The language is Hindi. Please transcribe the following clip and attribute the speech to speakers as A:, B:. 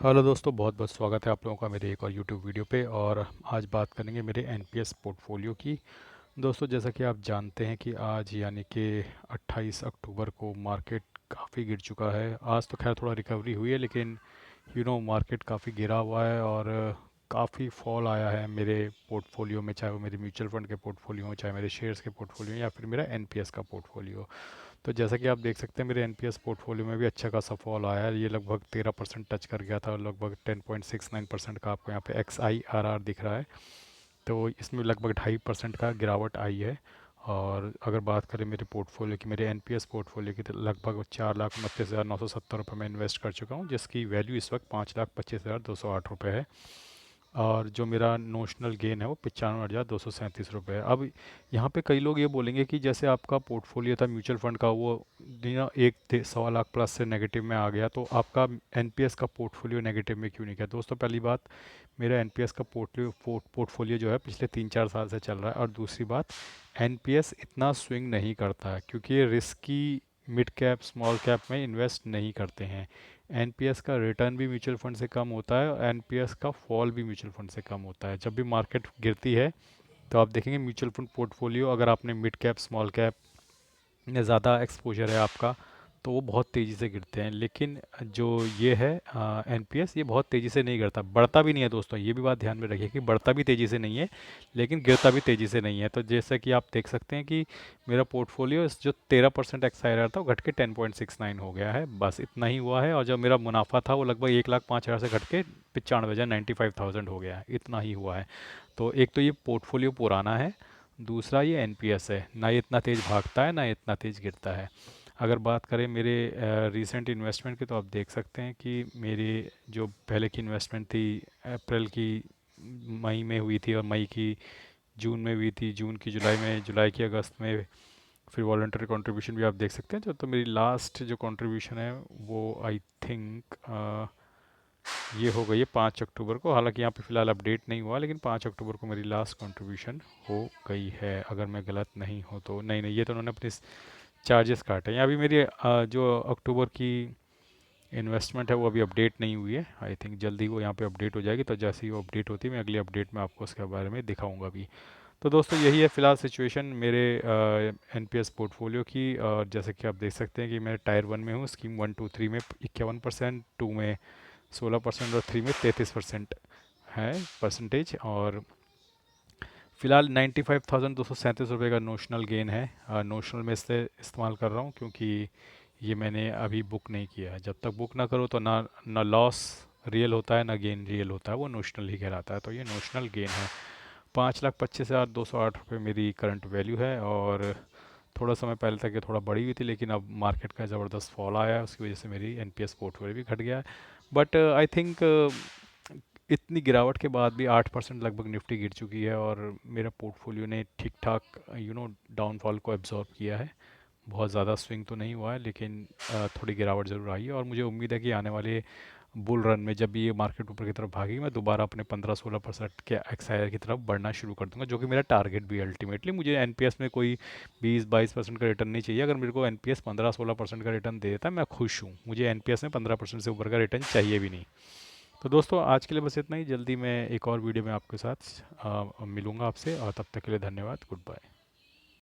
A: हेलो दोस्तों, बहुत बहुत स्वागत है आप लोगों का मेरे एक और यूट्यूब वीडियो पे। और आज बात करेंगे मेरे एनपीएस पोर्टफोलियो की। दोस्तों, जैसा कि आप जानते हैं कि आज यानी कि 28 अक्टूबर को मार्केट काफ़ी गिर चुका है। आज तो खैर थोड़ा रिकवरी हुई है, लेकिन मार्केट काफ़ी गिरा हुआ है और काफ़ी फॉल आया है मेरे पोर्टफोलियो में, चाहे वो मेरे म्यूचुअल फंड के पोर्टफोलियो हो, चाहे मेरे शेयर्स के पोर्टफोलियो या फिर मेरा एनपीएस का पोर्टफोलियो। तो जैसा कि आप देख सकते हैं मेरे एनपीएस पोर्टफोलियो में भी अच्छा खासा फॉल आया है। ये लगभग 13% टच कर गया था और लगभग 10.69% का आपको यहाँ पे एक्स आई आर आर दिख रहा है। तो इसमें लगभग 2.5% का गिरावट आई है। और अगर बात करें मेरे पोर्टफोलियो की, मेरे एनपीएस पोर्टफोलियो की, तो लगभग 4,29,970 रुपये में इन्वेस्ट कर चुका हूँ, जिसकी वैल्यू इस वक्त 5,25,208 रुपये है। और जो मेरा नोशनल गेन है वो 95,237 रुपये है। अब यहाँ पे कई लोग ये बोलेंगे कि जैसे आपका पोर्टफोलियो था म्यूचुअल फंड का, वो 1 सवा लाख प्लस से नेगेटिव में आ गया, तो आपका एनपीएस का पोर्टफोलियो नेगेटिव में क्यों नहीं गया। दोस्तों, पहली बात, मेरा एनपीएस का पोर्टफोलियो जो है पिछले 3-4 साल से चल रहा है। और दूसरी बात, एनपीएस इतना स्विंग नहीं करता है क्योंकि ये risky mid cap small cap में इन्वेस्ट नहीं करते हैं। एनपीएस का रिटर्न भी म्यूचुअल फंड से कम होता है और एनपीएस का फॉल भी म्यूचुअल फंड से कम होता है। जब भी मार्केट गिरती है तो आप देखेंगे म्यूचुअल फंड पोर्टफोलियो, अगर आपने मिड कैप स्मॉल कैप में ज़्यादा एक्सपोजर है आपका, तो वो बहुत तेज़ी से गिरते हैं। लेकिन जो ये है एनपीएस, ये बहुत तेज़ी से नहीं गिरता, बढ़ता भी नहीं है। दोस्तों, ये भी बात ध्यान में रखिए कि बढ़ता भी तेज़ी से नहीं है, लेकिन गिरता भी तेज़ी से नहीं है। तो जैसे कि आप देख सकते हैं कि मेरा पोर्टफोलियो जो 13% एक्साइर था वो घट के 10.69 हो गया है, बस इतना ही हुआ है। और जो मेरा मुनाफा था वो लगभग 1,05,000 से घट के 95,000 95,000 हो गया है, इतना ही हुआ है। तो एक तो ये पोर्टफोलियो पुराना है, दूसरा ये एनपीएस है, ना ये इतना तेज़ भागता है ना इतना तेज़ गिरता है। अगर बात करें मेरे रीसेंट इन्वेस्टमेंट की, तो आप देख सकते हैं कि मेरी जो पहले की इन्वेस्टमेंट थी अप्रैल की मई में हुई थी, और मई की जून में हुई थी, जून की जुलाई में, जुलाई की अगस्त में, फिर वॉलंटरी कंट्रीब्यूशन भी आप देख सकते हैं। जो तो मेरी लास्ट जो कंट्रीब्यूशन है वो आई थिंक ये हो गई है 5 अक्टूबर को। हालांकि यहाँ पे फ़िलहाल अपडेट नहीं हुआ, लेकिन 5 अक्टूबर को मेरी लास्ट कंट्रीब्यूशन हो गई है, अगर मैं गलत नहीं हूँ तो। नहीं नहीं, ये तो उन्होंने अपने चार्जेस काटे हैं। अभी मेरी जो अक्टूबर की इन्वेस्टमेंट है वो अभी अपडेट नहीं हुई है। आई थिंक जल्दी वो यहाँ पे अपडेट हो जाएगी, तो जैसे ही वो अपडेट होती है मैं अगली अपडेट में आपको उसके बारे में दिखाऊंगा भी। तो दोस्तों, यही है फ़िलहाल सिचुएशन मेरे एनपीएस पोर्टफोलियो की। और जैसे कि आप देख सकते हैं कि मैं टायर 1 में हूँ, स्कीम 1 2 3 में 51%, 2 में 16% और 3 में 33% है परसेंटेज। और फिलहाल 95,237 रुपये का नोशनल गेन है। नोशनल में से इस्तेमाल कर रहा हूँ क्योंकि ये मैंने अभी बुक नहीं किया है। जब तक बुक ना करो तो ना ना लॉस रियल होता है ना गेन रियल होता है, वो नोशनल ही कहलाता है। तो ये नोशनल गेन है। 5,25,208 रुपये मेरी करंट वैल्यू है। और थोड़ा समय पहले तक ये थोड़ा बढ़ी हुई थी, लेकिन अब मार्केट का ज़बरदस्त फॉल आया है, उसकी वजह से मेरी एनपीएस पोर्टफोलियो भी घट गया है। बट आई थिंक इतनी गिरावट के बाद भी 8% लगभग निफ्टी गिर चुकी है, और मेरा पोर्टफोलियो ने ठीक ठाक डाउनफॉल को एब्जॉर्ब किया है। बहुत ज़्यादा स्विंग तो नहीं हुआ है, लेकिन थोड़ी गिरावट ज़रूर आई है। और मुझे उम्मीद है कि आने वाले बुल रन में जब भी ये मार्केट ऊपर की तरफ भागेगी, मैं दोबारा अपने 15-16% के एक्सायर की तरफ बढ़ना शुरू कर दूंगा, जो कि मेरा टारगेट भी है। अल्टीमेटली मुझे एनपीएस में कोई 20-22% का रिटर्न नहीं चाहिए। अगर मेरे को एनपीएस 15-16% का रिटर्न दे देता है, मैं खुश हूँ। मुझे एनपीएस में 15% से ऊपर का रिटर्न चाहिए भी नहीं। तो दोस्तों, आज के लिए बस इतना ही। जल्दी मैं एक और वीडियो में आपके साथ मिलूंगा आपसे, और तब तक के लिए धन्यवाद। Good bye.